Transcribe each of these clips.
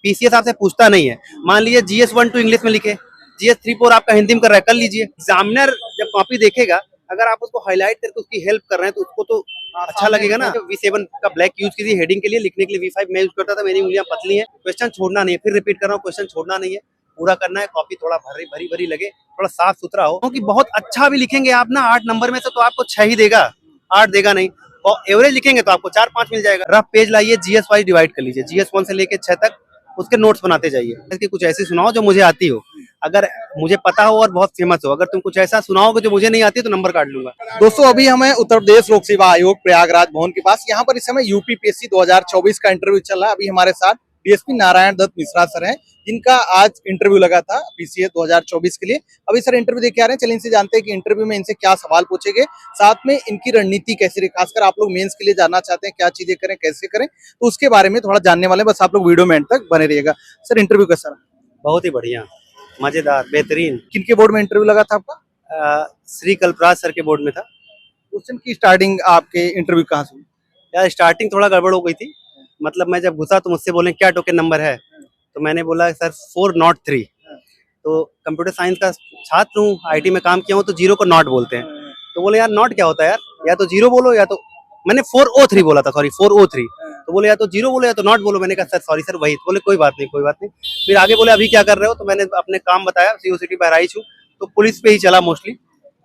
PCS आपसे पूछता नहीं है। मान लीजिए GS 1 2 इंग्लिश में लिखे, GS 3 4 आपका हिंदी में कर रहा है, कर लीजिए। एग्जामिनर जब कॉपी देखेगा, अगर आप उसको हाईलाइट करके उसकी हेल्प कर रहे हैं तो उसको तो अच्छा लगेगा ना। V7 का ब्लैक यूज कीजिए हेडिंग के लिए, लिखने के लिए V5 मैं यूज करता था, मेरी उंगलियां पतली हैं। क्वेश्चन छोड़ना नहीं है, फिर रिपीट कर रहा हूँ, क्वेश्चन छोड़ना नहीं है, पूरा करना है। कॉपी थोड़ा भरी भरी भरी लगे, थोड़ा साफ सुथरा हो, क्योंकि बहुत अच्छा भी लिखेंगे आप ना 8 नंबर में से तो आपको 6 ही देगा, 8 देगा नहीं। और एवरेज लिखेंगे तो आपको 4 5 मिल जाएगा। रफ पेज लाइए, GS वाइज डिवाइड कर लीजिए, GS 1 से लेके 6 तक उसके नोट्स बनाते जाइए। इसकी कुछ ऐसी सुनाओ जो मुझे आती हो, अगर मुझे पता हो और बहुत फेमस हो। अगर तुम कुछ ऐसा सुनाओगे जो मुझे नहीं आती तो नंबर काट लूंगा। दोस्तों अभी हमें उत्तर प्रदेश लोक सेवा आयोग प्रयागराज भवन के पास, यहाँ पर इस समय यूपीपीएससी 2024 का इंटरव्यू चल रहा है। अभी हमारे साथ डीएसपी नारायण दत्त मिश्रा सर हैं, जिनका आज इंटरव्यू लगा था पीसीएस 2024 के लिए। अभी सर इंटरव्यू देके आ रहे हैं, चलिए इनसे जानते हैं कि इंटरव्यू में इनसे क्या सवाल पूछे गए, साथ में इनकी रणनीति कैसी रही। खासकर आप लोग मेंस के लिए जानना चाहते हैं क्या चीजें करें, कैसे करें, तो उसके बारे में थोड़ा जानने वाले, बस आप लोग वीडियो में एंड तक बने रहिएगा। सर इंटरव्यू कैसा रहा? बहुत ही बढ़िया, मजेदार, बेहतरीन। किनके बोर्ड में इंटरव्यू लगा था आपका? श्री कल्पराज सर के बोर्ड में था। क्वेश्चन की स्टार्टिंग आपके इंटरव्यू कहाँ से हुई? यार स्टार्टिंग थोड़ा गड़बड़ हो गई थी। मतलब मैं जब घुसा तो मुझसे बोले क्या टोकन नंबर है, तो मैंने बोला सर 403। तो कंप्यूटर साइंस का छात्र हूँ, आईटी में काम किया हूँ, तो जीरो को नॉट बोलते हैं। तो बोले यार नॉट क्या होता है यार, या तो जीरो बोलो या तो, मैंने 403 बोला था, सॉरी 403। तो बोले या तो जीरो बोलो या तो नॉट बोलो। मैंने कहा सर सॉरी सर वही। तो बोले कोई बात नहीं कोई बात नहीं। फिर आगे बोले अभी क्या कर रहे हो, तो मैंने अपने काम बताया, सीओ बहराइच हूँ, तो पुलिस पे ही चला मोस्टली।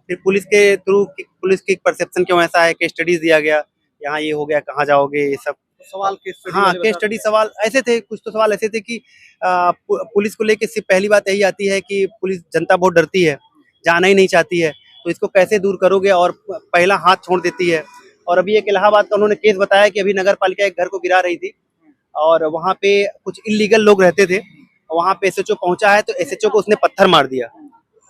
फिर पुलिस के थ्रू पुलिस की परसेप्शन क्यों ऐसा है, केस स्टडीज दिया गया, यहाँ ये हो गया, कहाँ जाओगे, ये सब सवाल केस स्टडी हाँ वाले केस बता स्टडी सवाल ऐसे थे। कुछ तो सवाल ऐसे थे कि पुलिस को लेके सिर्फ पहली बात यही आती है कि पुलिस जनता बहुत डरती है, जाना ही नहीं चाहती है, तो इसको कैसे दूर करोगे, और पहला हाथ छोड़ देती है। और अभी एक इलाहाबाद का उन्होंने केस बताया कि अभी नगर पालिका एक घर को गिरा रही थी और वहाँ पे कुछ इलीगल लोग रहते थे, वहाँ पे एसएचओ पहुंचा है, तो एसएचओ को उसने पत्थर मार दिया।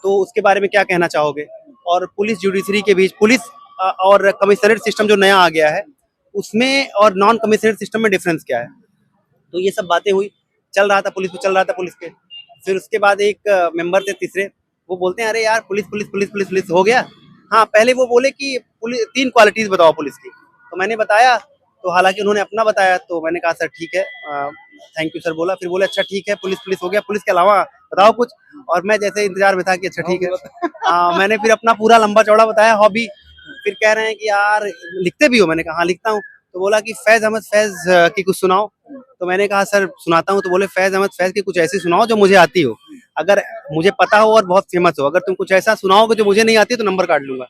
तो उसके बारे में क्या कहना चाहोगे? और पुलिस जुडिशरी के बीच, पुलिस और कमिश्नरेट सिस्टम जो नया आ गया है उसमें और नॉन कमिश्नरेट सिस्टम में डिफरेंस क्या है? तो ये सब बातें हुई, चल रहा था पुलिस पे, चल रहा था पुलिस पे। फिर उसके बाद एक मेंबर थे तीसरे, वो बोलते हैं अरे यार police police police police police हो गया। हाँ पहले वो बोले कि पुलिस 3 क्वालिटीज बताओ पुलिस की, तो मैंने बताया, तो हालांकि उन्होंने अपना बताया, तो मैंने कहा सर ठीक है, थैंक यू सर बोला। फिर बोले अच्छा ठीक है पुलिस पुलिस हो गया, पुलिस के अलावा बताओ कुछ। और मैं जैसे इंतजार में था कि अच्छा ठीक है। मैंने फिर अपना पूरा लंबा चौड़ा बताया हॉबी। फिर कह रहे हैं कि यार लिखते भी हो, मैंने कहा हाँ लिखता हूँ। तो बोला कि फैज अहमद फैज की कुछ सुनाओ। तो मैंने कहा सर सुनाता हूँ। तो बोले फैज अहमद फैज की कुछ ऐसी सुनाओ जो मुझे आती हो, अगर मुझे पता हो और बहुत फेमस हो। अगर तुम कुछ ऐसा सुनाओगे जो मुझे नहीं आती तो नंबर काट लूंगा।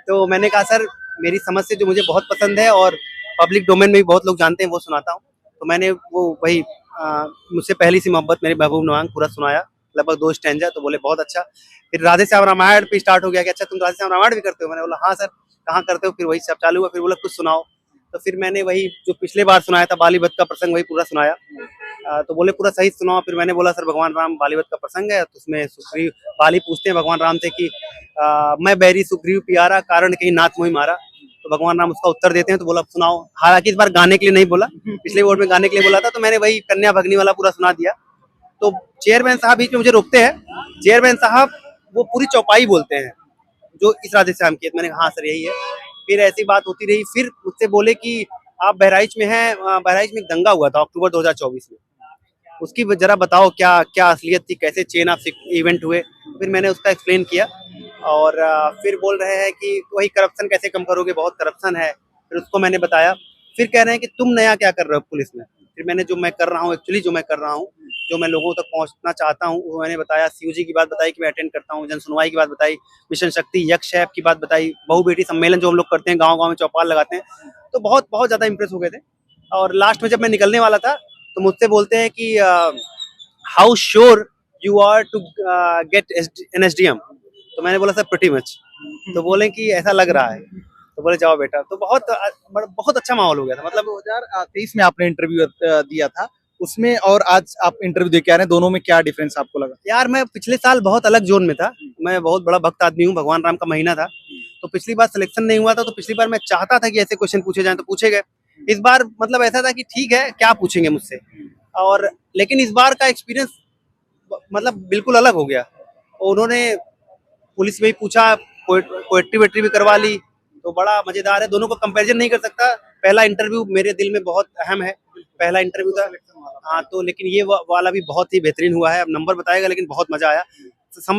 तो मैंने कहा सर मेरी समझ से जो मुझे बहुत पसंद है और पब्लिक डोमेन में भी बहुत लोग जानते हैं वो सुनाता हूँ। तो मैंने वो वही मुझसे पहली सी मोहब्बत मेरे महबूब नवांग पूरा सुनाया, लगभग 2 स्टैंजा। तो बोले बहुत अच्छा। फिर राधे श्याम रामायण पे स्टार्ट हो गया कि अच्छा तुम राधे श्याम रामायण भी करते हो? मैंने बोला हाँ सर। कहाँ करते हो? फिर वही सब चालू हुआ। फिर बोला कुछ सुनाओ। तो फिर मैंने वही जो पिछले बार सुनाया था बालीवध का प्रसंग वही पूरा सुनाया। तो बोले पूरा सही सुनाओ। फिर मैंने बोला सर भगवान राम बालीवध का प्रसंग है, तो उसमें सुग्रीव बाली पूछते हैं भगवान राम से कि मैं बैरी सुग्रीव पियारा कारण कहीं नाथ मोहि मारा। तो भगवान राम उसका उत्तर देते हैं। तो बोला सुनाओ। हालांकि इस बार गाने के लिए नहीं बोला, पिछले बोर्ड में गाने के लिए बोला था। तो मैंने वही कन्या भगनी वाला पूरा सुना दिया। तो चेयरमैन साहब बीच में मुझे रोकते हैं। चेयरमैन साहब वो पूरी चौपाई बोलते हैं जो इस राधे श्याम की। मैंने कहा हाँ सर यही है। फिर ऐसी बात होती रही। फिर मुझसे बोले कि आप बहराइच में हैं, बहराइच में एक दंगा हुआ था अक्टूबर 2024 में, उसकी जरा बताओ क्या क्या असलियत थी, कैसे चेन ऑफ इवेंट हुए। फिर मैंने उसका एक्सप्लेन किया। और फिर बोल रहे हैं कि वही करप्शन कैसे कम करोगे, बहुत करप्शन है। फिर उसको मैंने बताया। फिर कह रहे हैं कि तुम नया क्या कर रहे हो पुलिस में। फिर मैंने जो मैं कर रहा हूँ एक्चुअली, जो मैं कर रहा हूँ, जो मैं लोगों तक पहुंचना चाहता हूँ वो मैंने बताया। सीयूजी की बात बताई कि मैं अटेंड करता हूँ, जन सुनवाई की बात बताई, मिशन शक्ति यक्ष ऐप की बात बताई, बहु बेटी सम्मेलन जो हम लोग करते हैं, गाँव गाँव में चौपाल लगाते हैं। तो बहुत बहुत ज़्यादा इंप्रेस हो गए थे। और लास्ट में जब मैं निकलने वाला था तो मुझसे बोलते हैं कि how sure you are to get an SDM। तो मैंने बोला सर प्रीटी मच। तो बोले कि ऐसा लग रहा है। तो बोले जाओ बेटा। तो बहुत बहुत अच्छा माहौल हो गया था। मतलब 2023 में आपने इंटरव्यू दिया था, उसमें और आज आप इंटरव्यू दे के आ रहे हैं, दोनों में क्या डिफरेंस आपको लगा? यार मैं पिछले साल बहुत अलग जोन में था। मैं बहुत बड़ा भक्त आदमी हूँ, भगवान राम का महीना था। तो पिछली बार सिलेक्शन नहीं हुआ था, तो पिछली बार मैं चाहता था कि ऐसे क्वेश्चन पूछे जाएं, तो पूछे गए। इस बार मतलब ऐसा था कि ठीक है क्या पूछेंगे मुझसे। और लेकिन इस बार का एक्सपीरियंस मतलब बिल्कुल अलग हो गया। उन्होंने पुलिस में ही पूछा, पोएट्री वेट्री भी करवा ली, तो बड़ा मजेदार है। दोनों को कंपैरिजन नहीं कर सकता। पहला इंटरव्यू मेरे दिल में बहुत अहम है, पहला इंटरव्यू था। हाँ, तो लेकिन ये वाला भी बहुत ही बेहतरीन हुआ है। अब नंबर बताएगा, लेकिन बहुत मजा आया।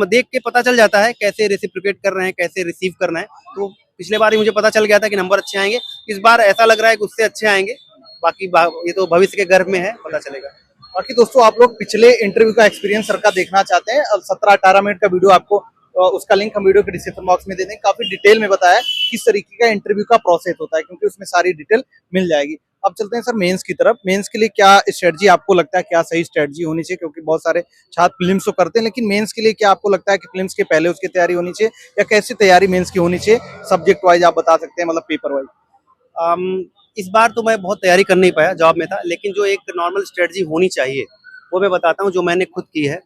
देख के पता चल जाता है कैसे रेसिप्रोकेट कर रहे हैं, कैसे रिसीव करना है। तो पिछले बार ही मुझे पता चल गया था कि नंबर अच्छे आएंगे, इस बार ऐसा लग रहा है कि उससे अच्छे आएंगे। बाकी ये तो भविष्य के गर्भ में है, पता चलेगा। बाकी दोस्तों, आप लोग पिछले इंटरव्यू का एक्सपीरियंस सर का देखना चाहते हैं, 17-18 मिनट का वीडियो आपको उसका लिंक हम वीडियो के डिस्क्रिप्शन बॉक्स में दे देंगे। काफी डिटेल में बताया है किस तरीके का इंटरव्यू का प्रोसेस होता है, क्योंकि उसमें सारी डिटेल मिल जाएगी। अब चलते हैं सर मेंस की तरफ। मेंस के लिए क्या स्ट्रेटजी आपको लगता है, क्या सही स्ट्रेटजी होनी चाहिए? क्योंकि बहुत सारे छात्र फिल्म्स तो करते हैं, लेकिन मेंस के लिए क्या आपको लगता है कि फिल्म्स के पहले उसकी तैयारी होनी चाहिए, या कैसी तैयारी मेंस की होनी चाहिए? सब्जेक्ट वाइज आप बता सकते हैं, मतलब पेपर वाइज। इस बार तो मैं बहुत तैयारी कर नहीं पाया, जॉब में था, लेकिन जो एक नॉर्मल स्ट्रेटजी होनी चाहिए वो मैं बताता हूँ, जो मैंने खुद की है।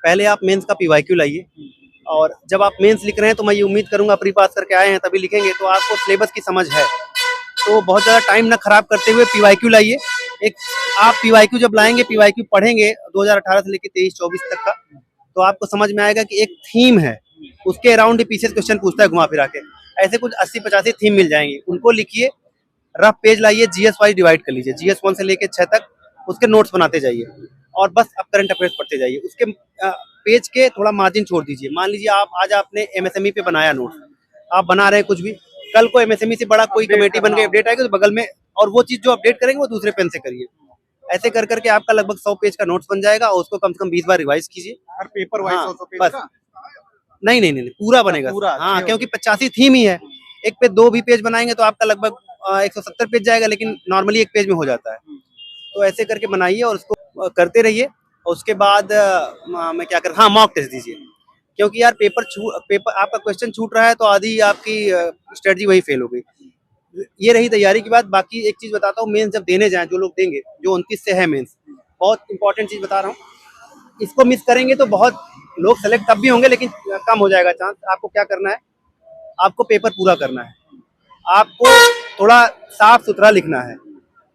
पहले आप मेंस का पीवाईक्यू लाइए, और जब आप मेंस लिख रहे हैं तो मैं ये उम्मीद करूंगा प्री पास करके आए हैं तभी लिखेंगे, तो आपको सिलेबस की समझ है। तो बहुत ज़्यादा टाइम ना खराब करते हुए पीवाईक्यू लाइए। एक आप पीवाईक्यू जब लाएंगे, पीवाईक्यू पढ़ेंगे 2018 से लेकर 23-24 तक का, तो आपको समझ में आएगा कि एक थीम है, उसके अराउंड ही पीछे क्वेश्चन पूछता है घुमा फिरा के। ऐसे कुछ 80-85 थीम मिल जाएंगी, उनको लिखिए। रफ पेज लाइए, जीएस वाइज डिवाइड कर लीजिए, जीएस 1 से लेके 6 तक उसके नोट्स बनाते जाइए, और बस अब करंट अफेयर्स पढ़ते जाइए। उसके पेज के थोड़ा मार्जिन छोड़ दीजिए। मान लीजिए आप आज आपने एमएसएमई पे बनाया नोट्स, आप बना रहे हैं कुछ भी, कल को एमएसएमई से बड़ा कोई कमेटी बन के अपडेट आएगी तो बगल में, और वो चीज जो अपडेट करेंगे वो दूसरे पेन से करिए। ऐसे कर करके आपका लगभग 100 पेज का नोट्स बन जाएगा, और उसको कम से कम 20 बार रिवाइज कीजिए। हर पेपर वाइज हाँ, 100 पेज बस। का? नहीं, पूरा बनेगा पूरा? हाँ, क्योंकि 85 थीम ही है। एक पे 2 भी पेज बनाएंगे तो आपका लगभग 170 पेज जाएगा, लेकिन नॉर्मली एक पेज में हो जाता है। तो ऐसे करके बनाइए और उसको करते रहिए। और उसके बाद मैं क्या कर, हाँ, मॉक टेस्ट दीजिए, क्योंकि यार पेपर आपका क्वेश्चन छूट रहा है तो आधी आपकी स्ट्रेटजी वही फेल हो गई। ये रही तैयारी की बात। बाकी एक चीज बताता हूँ, मेंस जब देने जाएं, जो लोग देंगे, जो 29 से है मेंस, बहुत इंपॉर्टेंट चीज बता रहा हूँ, इसको मिस करेंगे तो बहुत लोग सेलेक्ट तब भी होंगे, लेकिन कम हो जाएगा चांस। आपको क्या करना है, आपको पेपर पूरा करना है, आपको थोड़ा साफ सुथरा लिखना है,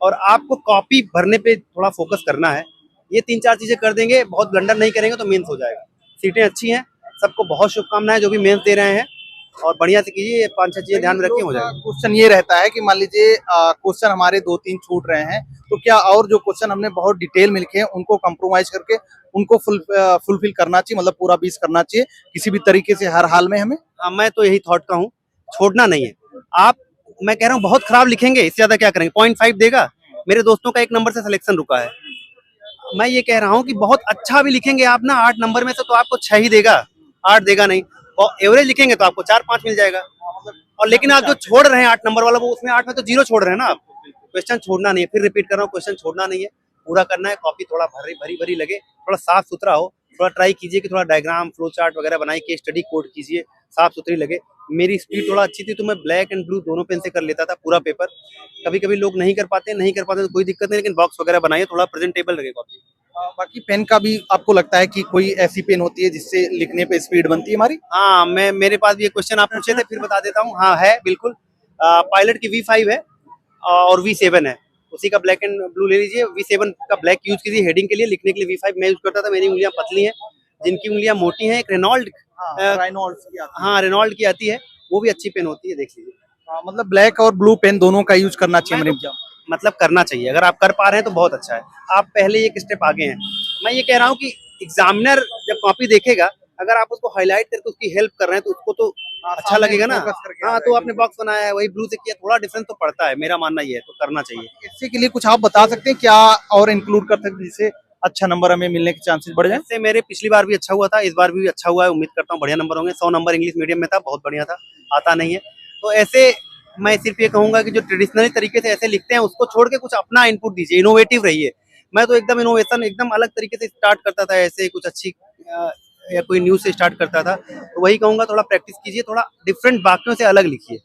और आपको कॉपी भरने पे थोड़ा फोकस करना है। ये 3-4 चीजें कर देंगे, बहुत ब्लंडर नहीं करेंगे तो मेंस हो जाएगा। सीटें अच्छी हैं, सबको बहुत शुभकामनाएं जो भी मेंस दे रहे हैं, और बढ़िया से कीजिए। 5-6 चीजें ध्यान में रखें, हो जाएगा। क्वेश्चन ये रहता है कि मान लीजिए क्वेश्चन हमारे 2-3 छूट रहे हैं, तो क्या और जो क्वेश्चन हमने बहुत डिटेल में लिखे हैं उनको कंप्रोमाइज करके उनको फुलफिल करना चाहिए, मतलब पूरा 20 करना चाहिए किसी भी तरीके से, हर हाल में हमें? हाँ, मैं तो यही थॉट का हूँ, छोड़ना नहीं है। आप, मैं कह रहा हूँ, बहुत खराब लिखेंगे, इससे ज्यादा क्या करेंगे? 0.5 देगा। मेरे दोस्तों का 1 नंबर से सिलेक्शन रुका है। मैं ये कह रहा हूँ कि बहुत अच्छा भी लिखेंगे आप ना, 8 नंबर में से तो आपको 6 ही देगा, 8 देगा नहीं। और एवरेज लिखेंगे तो आपको 4-5 मिल जाएगा। और लेकिन आप जो छोड़ रहे हैं 8 नंबर वाला, वो उसमें 8 में तो 0 छोड़ रहे हैं ना आप। क्वेश्चन छोड़ना नहीं है, फिर रिपीट कर रहा हूँ, क्वेश्चन छोड़ना नहीं है, पूरा करना है। कॉपी थोड़ा भरी भरी लगे, थोड़ा साफ सुथरा हो। थोड़ा ट्राई कीजिए कि थोड़ा डायग्राम, फ्लो चार्ट वगैरह बनाइए, केस स्टडी कोड कीजिए, साफ सुथरी लगे। मेरी स्पीड थोड़ा अच्छी थी तो मैं ब्लैक एंड ब्लू दोनों पेन से कर लेता था पूरा पेपर। कभी कभी लोग नहीं कर पाते तो कोई दिक्कत नहीं, लेकिन बॉक्स वगैरह बनाइए, थोड़ा प्रेजेंटेबल लगे कॉपी। बाकी पेन का भी आपको लगता है कि कोई ऐसी पेन होती है जिससे लिखने पे स्पीड बनती है हमारी? हाँ, मेरे पास भी एक क्वेश्चन आप पूछे थे, फिर बता देता हूँ। हाँ, है बिल्कुल। पायलट की V5 है और V7 है, उसी का ब्लैक एंड ब्लू ले लीजिए। V7 का ब्लैक यूज कीजिए हेडिंग के लिए, लिखने के लिए V5 मैं यूज करता था। मेरी उंगलियां पतली हैं, जिनकी उंगलियां मोटी हैं, एक रेनॉल्ड हाँ, रेनॉल्ड की आती है, वो भी अच्छी पेन होती है, देख लीजिए। मतलब ब्लैक और ब्लू पेन दोनों का यूज करना चाहिए मेरे एग्जाम? मतलब करना चाहिए, अगर आप कर पा रहे हैं तो बहुत अच्छा है, आप पहले एक स्टेप आगे हैं। मैं ये कह रहा हूँ कि एग्जामिनर जब कॉपी देखेगा, अगर आप उसको हाईलाइट करके उसकी हेल्प कर रहे हैं तो उसको तो अच्छा लगेगा ना। हाँ, तो आपने बॉक्स बनाया है, वही ब्लू से किया, थोड़ा डिफरेंस तो पड़ता है, मेरा मानना ये है, तो करना चाहिए। इससे के लिए कुछ आप बता सकते हैं क्या और इंक्लूड कर सकते हैं जिससे अच्छा नंबर हमें मिलने के चांसेस बढ़ जाए? इससे मेरे पिछली बार भी अच्छा हुआ था, इस बार भी अच्छा हुआ है, उम्मीद करता हूँ बढ़िया नंबर होंगे। 100 नंबर इंग्लिश मीडियम में था, बहुत बढ़िया था, आता नहीं है। तो ऐसे मैं सिर्फ ये कहूंगा कि जो ट्रेडिशनली तरीके से ऐसे लिखते हैं उसको छोड़ के कुछ अपना इनपुट दीजिए, इनोवेटिव रहिए। मैं तो एकदम इनोवेशन एकदम अलग तरीके से स्टार्ट करता था, ऐसे कुछ अच्छी या कोई न्यूज से स्टार्ट करता था। तो वही कहूंगा, थोड़ा प्रैक्टिस कीजिए, थोड़ा डिफरेंट वाक्यों से अलग लिखिए,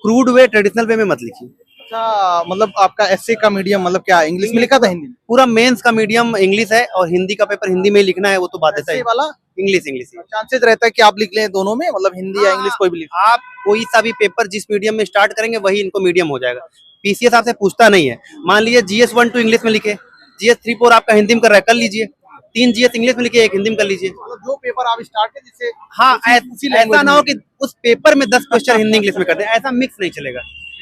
क्रूड वे, ट्रेडिशनल वे में मत लिखिए। अच्छा, मतलब आपका एसए का मीडियम मतलब क्या है, इंग्लिश में लिखा था हिंदी में? पूरा मेंस का मीडियम इंग्लिश है, और हिंदी का पेपर हिंदी में ही लिखना है, वो तो बात है सही। वाला इंग्लिश चांसेस रहता है कि आप लिख लें दोनों में, मतलब हिंदी या इंग्लिश कोई भी लिख? आप कोई सा भी पेपर जिस मीडियम में स्टार्ट करेंगे वही इनको मीडियम हो जाएगा। पीसीएस आपसे पूछता नहीं है। मान लीजिए GS 1 2 इंग्लिश में लिखे, GS 3 4 आपका हिंदी में कर रहा है, कर लीजिए। 3 GS इंग्लिश में लिखे, 1 हिंदी में कर लीजिए। मतलब जो पेपर आप स्टार्ट करें जिससे हाँ, ऐसा ना हो कि उस पेपर में 10 क्वेश्चन हिंदी इंग्लिश में कर दें, ऐसा मिक्स नहीं चलेगा।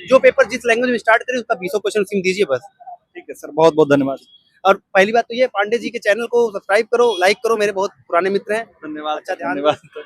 जो पेपर जिस लैंग्वेज में स्टार्ट करे उसका 20 क्वेश्चन उसी में दीजिए बस। ठीक है सर, बहुत बहुत धन्यवाद। और पहली बात तो ये पांडे जी के चैनल को सब्सक्राइब करो, लाइक करो, मेरे बहुत पुराने मित्र हैं। धन्यवाद, अच्छा ध्यान दो। धन्यवाद।